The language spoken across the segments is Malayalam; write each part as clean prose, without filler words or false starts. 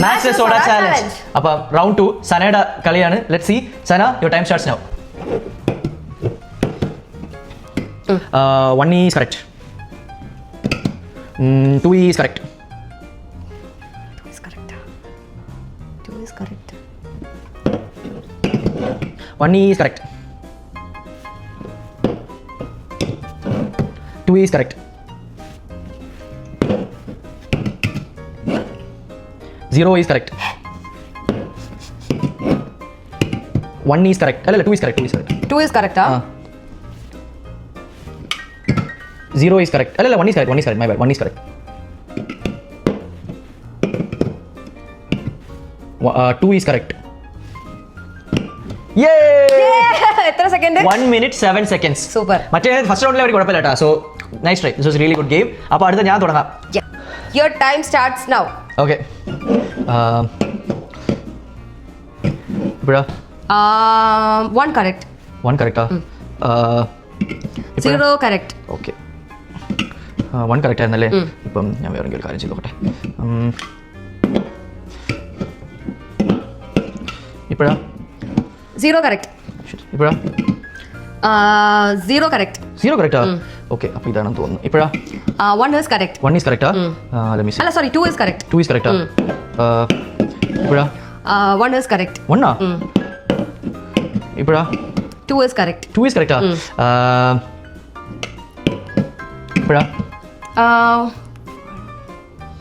Match the soda challenge. അപ്പോൾ round 2 സനയുടെ കളിയാണ്. Let's see. Sana, your time starts now. 1 is correct. 2 is correct. 2 is correct. 2 is correct. 1 is correct. 2 is correct. 0 is correct. 1 is correct. അല്ലല്ല 2 is correct. 2 is correct. 2 is correct. 0 is correct. അല്ലല്ല 1 is correct. 1 is correct. My bad. 1 is correct. 2 is correct. എത്ര സെക്കൻഡ്? 1 minute 7 seconds. സൂപ്പർ. മറ്റേ ഫസ്റ്റ് റൗണ്ടിൽ അവർ കുഴപ്പമില്ല കേട്ടോ. So nice try. This was really good game. അപ്പോൾ അടുത്ത ഞാൻ തുടങ്ങാം. Your time starts now. Okay. ഇപ്പോഴാ 1 correct. 1 കറക്റ്റാ? 0 correct. ഓക്കെ. 1 കറക്റ്റ് ആയിരുന്നല്ലേ? ഇപ്പം ഞാൻ വേറെ ഒരു കാര്യം ചെയ്ത് നോക്കട്ടെ. ഇപ്പോഴാ 0 correct. ഇപ്പോഴാ 0 correct. 0 കറക്റ്റാ? ഓക്കെ. അപ്പോൾ ഇതാണെന്ന് തോന്നുന്നു. ഇപ്പോഴാ 1 is correct. 1 is correct. Let me see. അല്ല sorry 2 is correct. 2 is correct. ഇപ്പോഴാ 1 is correct. 1 ആ? ഇപ്പോഴാ 2 is correct. 2 is correct. ഇപ്പോഴാ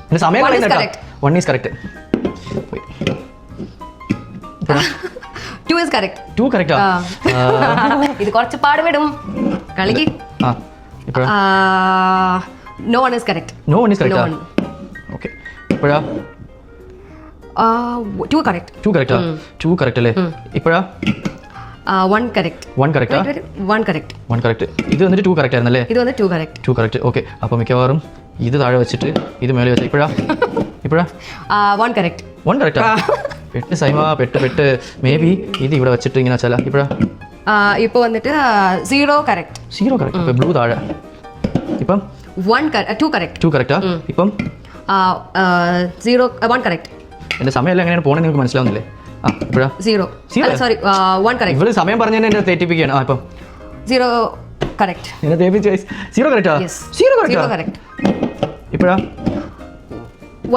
എൻ്റെ സമയം 1 is കളയുന്ന correct. 1 is correct. 2 is correct. 2 correct. ഇത് കുറച്ച് പാടുപെടും കളിക്ക്. ഇപ്പോഴാ No one is correct. No one is correct. No one. Okay. ഇപ്പോഴാ 2 correct. 2 correct. 2 correct അല്ലേ? ഇപ്പോഴാ 1 correct. 1 correct. 1 correct. 1 correct. ഇത് വന്നിട്ട് 2 correct ആയിരുന്നല്ലേ? ഇത് വന്ന് 2 correct. 2 correct. ഓക്കെ. അപ്പോൾ മിക്കവാറും ഇത് താഴെ വെച്ചിട്ട് ഇത് മേലെ വെച്ചാൽ ഇപ്പോഴാ 1 correct. 1 correct. പെട്ട് സൈമ പെട്ട് മേ ബി ഇത് ഇവിടെ വെച്ചിട്ട് ഇങ്ങനെ വെച്ചാൽ ഇപ്പോഴാ ഇപ്പൊ വന്നിട്ട് 0 correct. 0 correct. അപ്പോൾ ബ്ലൂ താഴെ. ഇപ്പം 2 correct. 2 correct. ഇപ്പം 1 correct. എൻ്റെ സമയമെല്ലാം എങ്ങനെയാണ് പോകണമെന്ന് നിങ്ങൾക്ക് മനസ്സിലാവുന്നില്ലേ? ഇപ്പോഴാ 0. അല്ല സോറി 1 correct. ഇവര് സമയം പറഞ്ഞതിന് എന്നെ തെറ്റിപ്പിക്കുകയാണ്. ഇപ്പം 0 correct. എന്നെ തെറ്റിപ്പിച്ച് 0 correct. Yes. 0 0 correct. correct. ഇപ്പോഴാ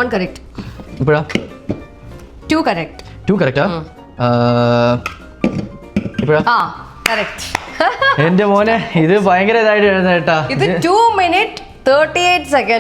1 correct. ഇപ്പോഴാ 2 correct. 2 correct. ഇപ്പോഴാ correct. എൻ്റെ മോനെ ഇത് ഭയങ്കര ഇതായിട്ട് എഴുതുന്ന കേട്ടാ. ഇത് 2 minute 38 seconds.